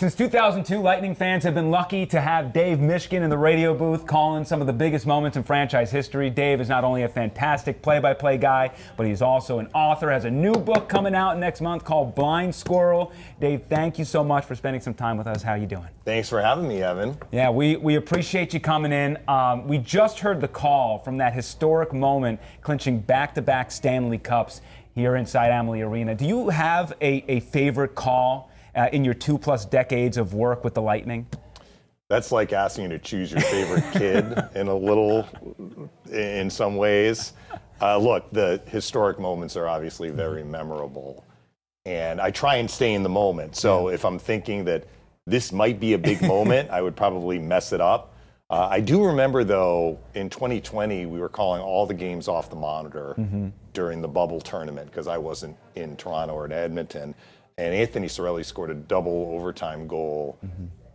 Since 2002, Lightning fans have been lucky to have Dave Mishkin in the radio booth calling some of the biggest moments in franchise history. Dave is not only a fantastic play-by-play guy, but he's also an author, has a new book coming out next month called Blind Squirrel. Dave, thank you so much for spending some time with us. How you doing? Thanks for having me, Evan. Yeah, we appreciate you coming in. We just heard the call from that historic moment clinching back-to-back Stanley Cups here inside Amalie Arena. Do you have a favorite call in your 2+ decades of work with the Lightning? That's like asking you to choose your favorite kid in some ways. Look, the historic moments are obviously very memorable, and I try and stay in the moment. So if I'm thinking that this might be a big moment, I would probably mess it up. I do remember, though, in 2020, we were calling all the games off the monitor during the bubble tournament because I wasn't in Toronto or in Edmonton. And Anthony Cirelli scored a double overtime goal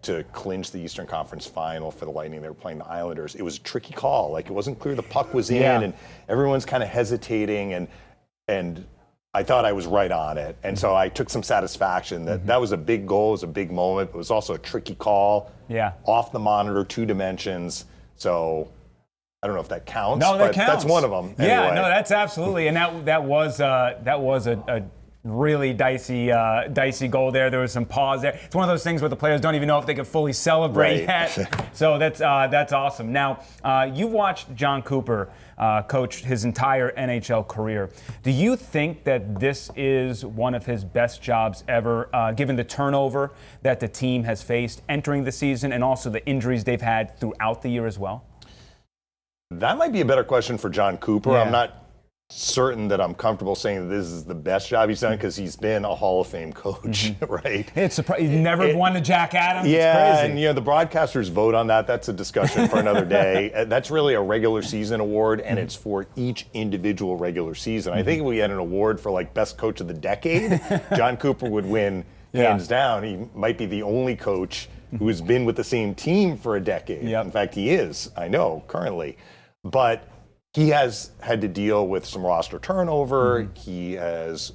to clinch the Eastern Conference final for the Lightning. They were playing the Islanders. It was a tricky call. Like, it wasn't clear the puck was in, and everyone's kind of hesitating. And I thought I was right on it. And so I took some satisfaction that that was a big goal. It was a big moment. It was also a tricky call. Yeah. Off the monitor, 2 dimensions. So I don't know if that counts. No, that but counts. That's one of them. Yeah, anyway. no, that's absolutely. And that was a really dicey goal there. There was some pause there. It's one of those things where the players don't even know if they can fully celebrate yet. So that's awesome. Now, you've watched Jon Cooper coach his entire NHL career. Do you think that this is one of his best jobs ever, given the turnover that the team has faced entering the season and also the injuries they've had throughout the year as well? That might be a better question for Jon Cooper. Yeah. I'm not certain that I'm comfortable saying that this is the best job he's done because he's been a Hall of Fame coach, right? It's he's never won the Jack Adams. Yeah, it's crazy. and the broadcasters vote on that. That's a discussion for another day. That's really a regular season award, and it's for each individual regular season. I think if we had an award for like best coach of the decade, Jon Cooper would win hands down. He might be the only coach who has been with the same team for a decade. In fact, he is, I know, currently. But he has had to deal with some roster turnover. He has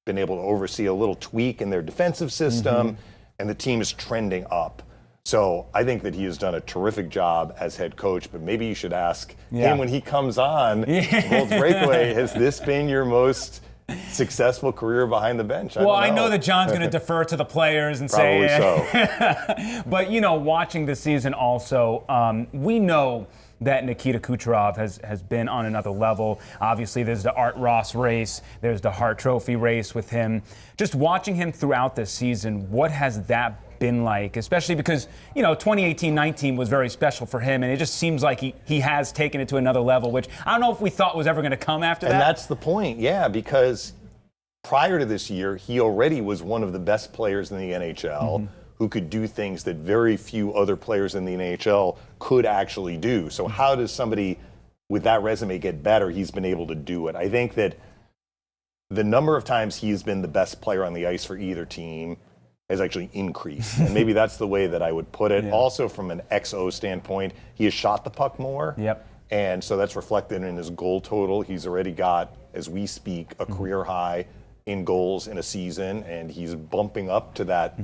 been able to oversee a little tweak in their defensive system, and the team is trending up. So I think that he has done a terrific job as head coach, but maybe you should ask him when he comes on Bolts Breakaway, has this been your most successful career behind the bench? I know that John's going to defer to the players and Probably say... But, watching this season also, we know that Nikita Kucherov has been on another level. Obviously, there's the Art Ross race. There's the Hart Trophy race with him. Just watching him throughout this season, what has that been like? Especially because, 2018-19 was very special for him, and it just seems like he has taken it to another level, which I don't know if we thought was ever going to come after that. And that's the point, because prior to this year, he already was one of the best players in the NHL. Who could do things that very few other players in the NHL could actually do. So how does somebody with that resume get better? He's been able to do it. I think that the number of times he's been the best player on the ice for either team has actually increased. And maybe that's the way that I would put it. Also, from an XO standpoint, he has shot the puck more. And so that's reflected in his goal total. He's already got, as we speak, a career high in goals in a season, and he's bumping up to that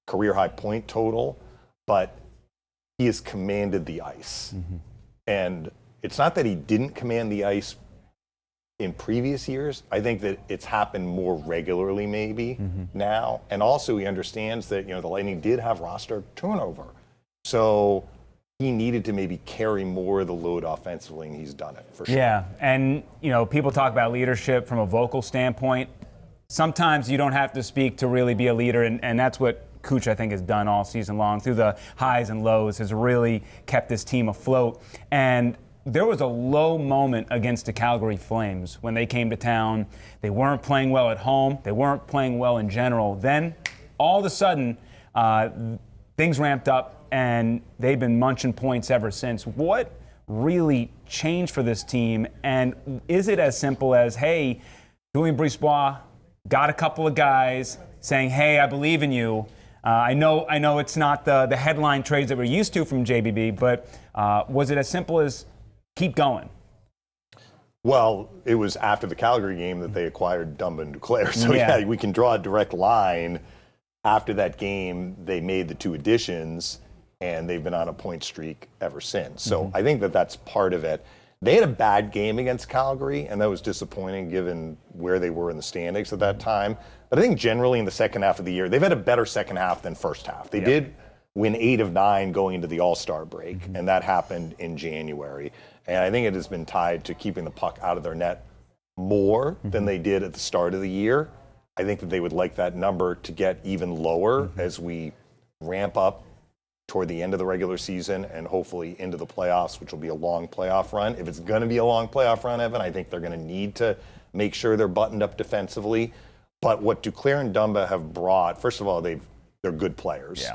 career high point total, but he has commanded the ice. And it's not that he didn't command the ice in previous years. I think that it's happened more regularly maybe now. And also he understands that, the Lightning did have roster turnover. So he needed to maybe carry more of the load offensively, and he's done it for sure. Yeah, and people talk about leadership from a vocal standpoint. Sometimes you don't have to speak to really be a leader, and that's what Cooch, I think, has done all season long. Through the highs and lows, has really kept this team afloat. And there was a low moment against the Calgary Flames when they came to town. They weren't playing well at home. They weren't playing well in general. Then, all of a sudden, things ramped up, and they've been munching points ever since. What really changed for this team? And is it as simple as, hey, Julien Brisebois got a couple of guys saying, hey, I believe in you. I know it's not the headline trades that we're used to from JBB, but was it as simple as keep going? Well, it was after the Calgary game that they acquired Dumba and Duclair. So, we can draw a direct line after that game, they made the 2 additions, and they've been on a point streak ever since. So I think that that's part of it. They had a bad game against Calgary, and that was disappointing given where they were in the standings at that time. But I think generally in the second half of the year, they've had a better second half than first half. They did win 8 of 9 going into the All-Star break, and that happened in January. And I think it has been tied to keeping the puck out of their net more than they did at the start of the year. I think that they would like that number to get even lower as we ramp up toward the end of the regular season and hopefully into the playoffs, which will be a long playoff run. If it's going to be a long playoff run, Evan, I think they're going to need to make sure they're buttoned up defensively. But what Duclair and Dumba have brought, first of all, they're good players,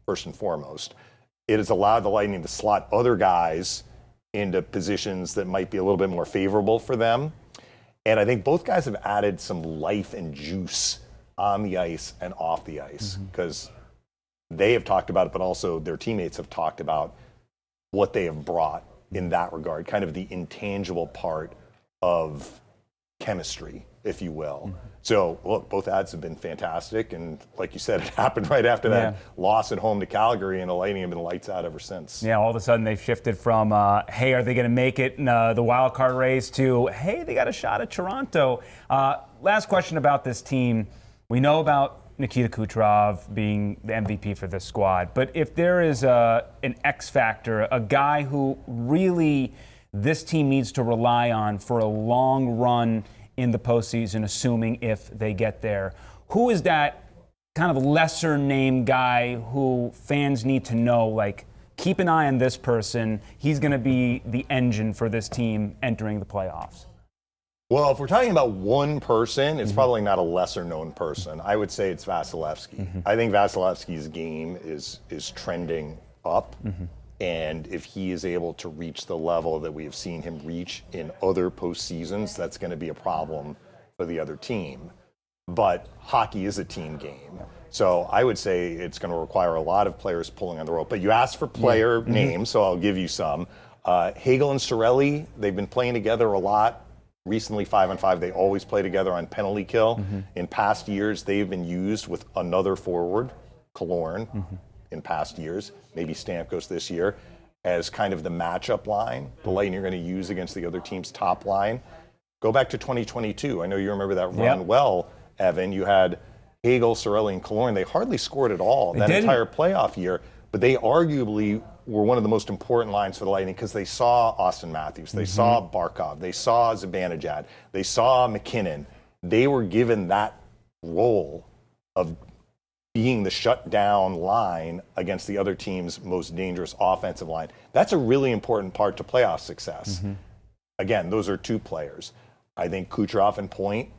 first and foremost. It has allowed the Lightning to slot other guys into positions that might be a little bit more favorable for them. And I think both guys have added some life and juice on the ice and off the ice, because they have talked about it, but also their teammates have talked about what they have brought in that regard, kind of the intangible part of chemistry, if you will. So, look, both ads have been fantastic, and like you said, it happened right after that loss at home to Calgary, and the Lightning have been lights out ever since. Yeah, all of a sudden they've shifted from, hey, are they going to make it in the wild card race to, hey, they got a shot at Toronto. Last question about this team. We know about Nikita Kucherov being the MVP for this squad, but if there is an X factor, a guy who really this team needs to rely on for a long run in the postseason, assuming if they get there, who is that kind of lesser named guy who fans need to know, like, keep an eye on this person, he's going to be the engine for this team entering the playoffs? Well, if we're talking about one person, it's probably not a lesser-known person. I would say it's Vasilevsky. I think Vasilevsky's game is trending up, and if he is able to reach the level that we have seen him reach in other postseasons, that's going to be a problem for the other team. But hockey is a team game, so I would say it's going to require a lot of players pulling on the rope. But you asked for player names, so I'll give you some. Hagel and Cirelli, they've been playing together a lot. Recently, 5-on-5, they always play together on penalty kill. In past years, they've been used with another forward, Killorn, in past years, maybe Stamkos this year, as kind of the matchup line the Lightning are going to use against the other team's top line. Go back to 2022. I know you remember that run well, Evan. You had Hagel, Cirelli, and Killorn. They hardly scored at all that entire playoff year, but they arguably were one of the most important lines for the Lightning because they saw Austin Matthews, they saw Barkov, they saw Zibanejad, they saw McKinnon. They were given that role of being the shutdown line against the other team's most dangerous offensive line. That's a really important part to playoff success. Again, those are two players. I think Kucherov and Point,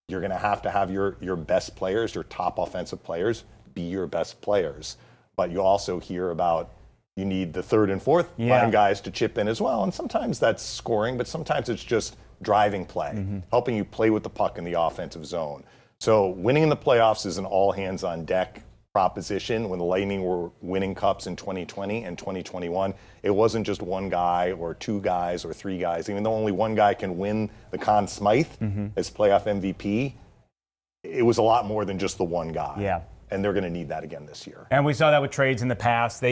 you're going to have your best players, your top offensive players, be your best players. But you also hear about you need the third and fourth line guys to chip in as well. And sometimes that's scoring, but sometimes it's just driving play, helping you play with the puck in the offensive zone. So winning in the playoffs is an all-hands-on-deck proposition. When the Lightning were winning cups in 2020 and 2021, it wasn't just one guy or two guys or three guys. Even though only one guy can win the Conn Smythe as playoff MVP, it was a lot more than just the one guy. And they're going to need that again this year. And we saw that with trades in the past.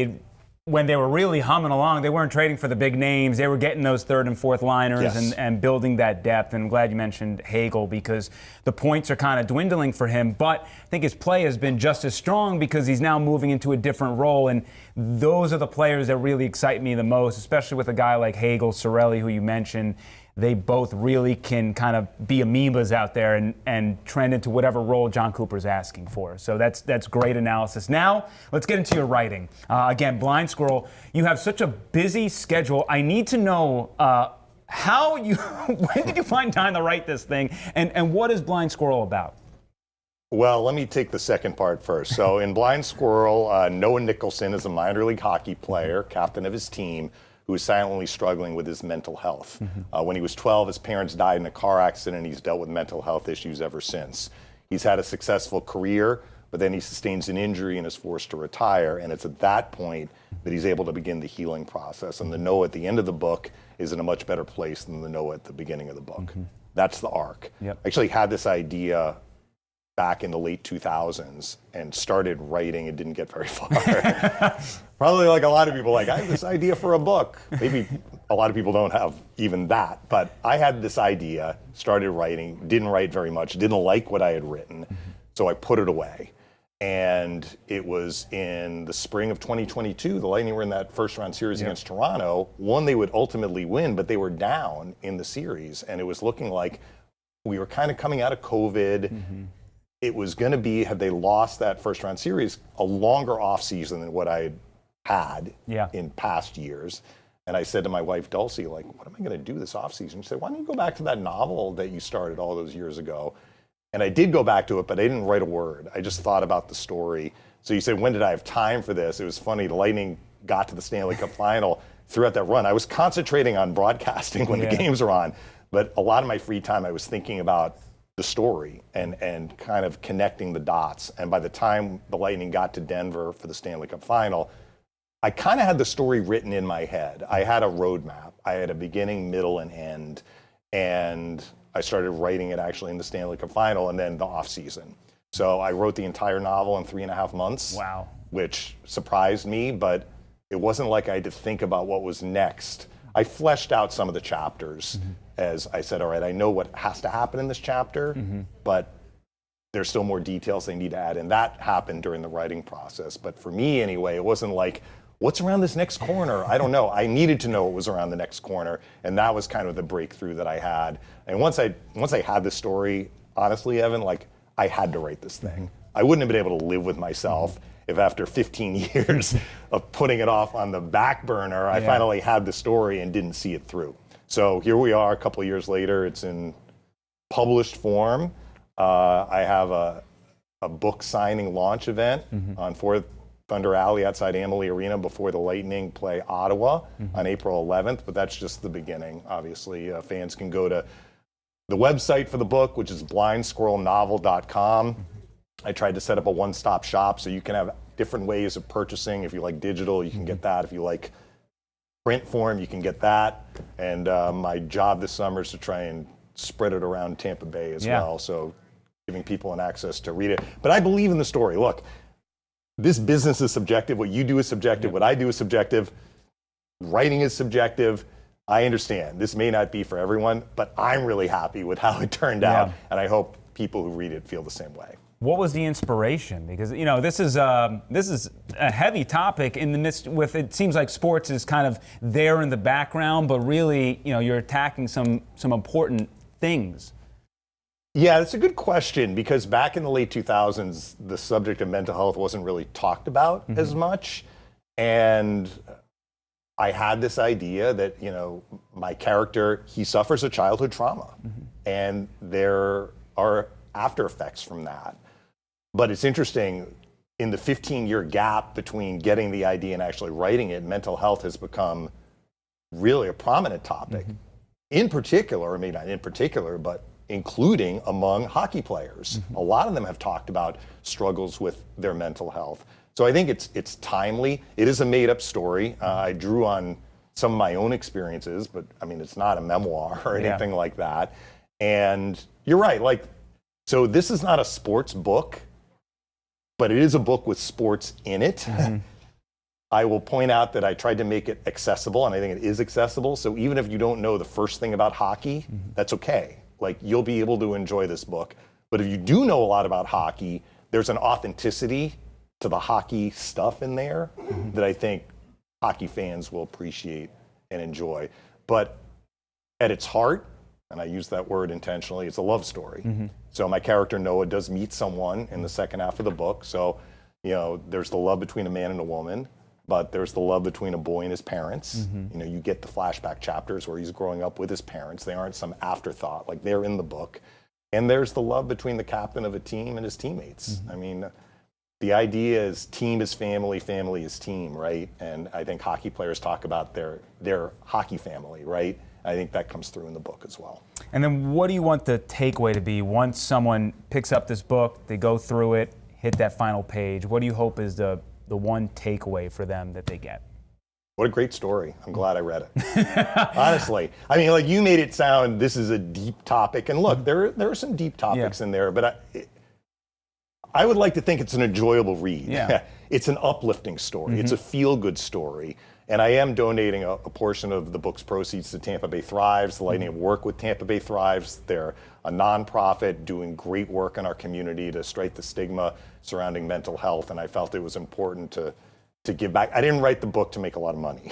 When they were really humming along, they weren't trading for the big names. They were getting those third and fourth liners and building that depth. And I'm glad you mentioned Hagel because the points are kind of dwindling for him. But I think his play has been just as strong because he's now moving into a different role. And those are the players that really excite me the most, especially with a guy like Hagel, Cirelli, who you mentioned. They both really can kind of be amoebas out there and trend into whatever role Jon Cooper's asking for. So that's great analysis. Now, let's get into your writing. Again, Blind Squirrel, you have such a busy schedule. I need to know when did you find time to write this thing, and what is Blind Squirrel about? Well, let me take the second part first. So in Blind Squirrel, Noah Nicholson is a minor league hockey player, captain of his team, who is silently struggling with his mental health. When he was 12, his parents died in a car accident, and he's dealt with mental health issues ever since. He's had a successful career, but then he sustains an injury and is forced to retire, and it's at that point that he's able to begin the healing process. And the Noah at the end of the book is in a much better place than the Noah at the beginning of the book. That's the arc. I actually had this idea back in the late 2000s and started writing and didn't get very far. Probably like a lot of people, like, I have this idea for a book. Maybe a lot of people don't have even that, but I had this idea, started writing, didn't write very much, didn't like what I had written, so I put it away. And it was in the spring of 2022, the Lightning were in that first round series against Toronto. One, they would ultimately win, but they were down in the series, and it was looking like we were kind of coming out of COVID. It was going to be, had they lost that first round series, a longer offseason than what I had in past years. And I said to my wife, Dulcie, like, what am I going to do this offseason? She said, why don't you go back to that novel that you started all those years ago? And I did go back to it, but I didn't write a word. I just thought about the story. So you said, when did I have time for this? It was funny, the Lightning got to the Stanley Cup final throughout that run. I was concentrating on broadcasting when the games were on, but a lot of my free time I was thinking about the story and kind of connecting the dots. And by the time the Lightning got to Denver for the Stanley Cup final, I kind of had the story written in my head. I had a roadmap. I had a beginning, middle, and end. And I started writing it actually in the Stanley Cup final and then the off season. So I wrote the entire novel in 3.5 months. Wow. Which surprised me, but it wasn't like I had to think about what was next. I fleshed out some of the chapters as I said, all right, I know what has to happen in this chapter, but there's still more details they need to add. And that happened during the writing process. But for me anyway, it wasn't like, what's around this next corner? I don't know. I needed to know what was around the next corner. And that was kind of the breakthrough that I had. And once I had the story, honestly, Evan, like, I had to write this thing. I wouldn't have been able to live with myself if after 15 years of putting it off on the back burner, I finally had the story and didn't see it through. So here we are a couple of years later. It's in published form. I have a book signing launch event on 4th Thunder Alley outside Amalie Arena before the Lightning play Ottawa on April 11th, but that's just the beginning. Obviously, fans can go to the website for the book, which is blindsquirrelnovel.com. I tried to set up a one-stop shop so you can have different ways of purchasing. If you like digital, you can get that. If you like print form, you can get that. And my job this summer is to try and spread it around Tampa Bay as well, so giving people an access to read it. But I believe in the story. Look, this business is subjective. What you do is subjective. What I do is subjective. Writing is subjective. I understand. This may not be for everyone, but I'm really happy with how it turned out, and I hope people who read it feel the same way. What was the inspiration? Because this is a heavy topic in the midst. With it seems like sports is kind of there in the background, but really, you're attacking some important things. Yeah, that's a good question, because back in the late 2000s, the subject of mental health wasn't really talked about as much. And I had this idea that, my character, he suffers a childhood trauma. And there are after effects from that. But it's interesting, in the 15-year gap between getting the idea and actually writing it, mental health has become really a prominent topic. In particular, I mean, not in particular, but including among hockey players. A lot of them have talked about struggles with their mental health. So I think it's timely. It is a made-up story. I drew on some of my own experiences, but I mean, it's not a memoir or anything like that. And you're right, so this is not a sports book, but it is a book with sports in it. I will point out that I tried to make it accessible, and I think it is accessible. So even if you don't know the first thing about hockey, that's okay. You'll be able to enjoy this book. But if you do know a lot about hockey, there's an authenticity to the hockey stuff in there that I think hockey fans will appreciate and enjoy. But at its heart, and I use that word intentionally, it's a love story. So my character Noah does meet someone in the second half of the book. So, there's the love between a man and a woman, but there's the love between a boy and his parents. You get the flashback chapters where he's growing up with his parents. They aren't some afterthought, they're in the book. And there's the love between the captain of a team and his teammates. I mean, the idea is team is family, family is team, right? And I think hockey players talk about their hockey family, right? I think that comes through in the book as well. And then what do you want the takeaway to be once someone picks up this book, they go through it, hit that final page? What do you hope is the one takeaway for them that they get? What a great story. I'm glad I read it. Honestly. I mean, you made it sound this is a deep topic. And look, there are some deep topics in there, but I would like to think it's an enjoyable read. Yeah. It's an uplifting story. It's a feel-good story. And I am donating a portion of the book's proceeds to Tampa Bay Thrives. The Lightning work with Tampa Bay Thrives. They're a nonprofit doing great work in our community to strike the stigma surrounding mental health. And I felt it was important to give back. I didn't write the book to make a lot of money,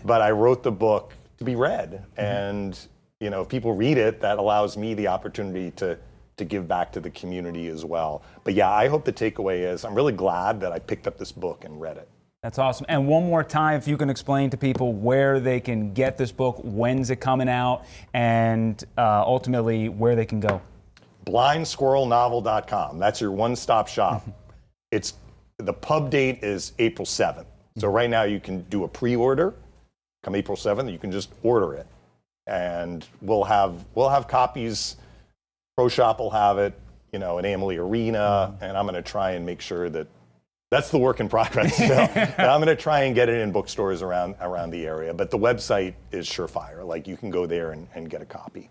but I wrote the book to be read. And if people read it, that allows me the opportunity to give back to the community as well. But yeah, I hope the takeaway is I'm really glad that I picked up this book and read it. That's awesome. And one more time, if you can explain to people where they can get this book, when's it coming out, and ultimately where they can go. BlindSquirrelNovel.com. That's your one-stop shop. The pub date is April 7th. So right now you can do a pre-order. Come April 7th, you can just order it. And we'll have copies. Pro Shop will have it, in Amalie Arena, and I'm going to try and make sure that's the work in progress. And I'm going to try and get it in bookstores around the area. But the website is surefire. Like, you can go there and get a copy.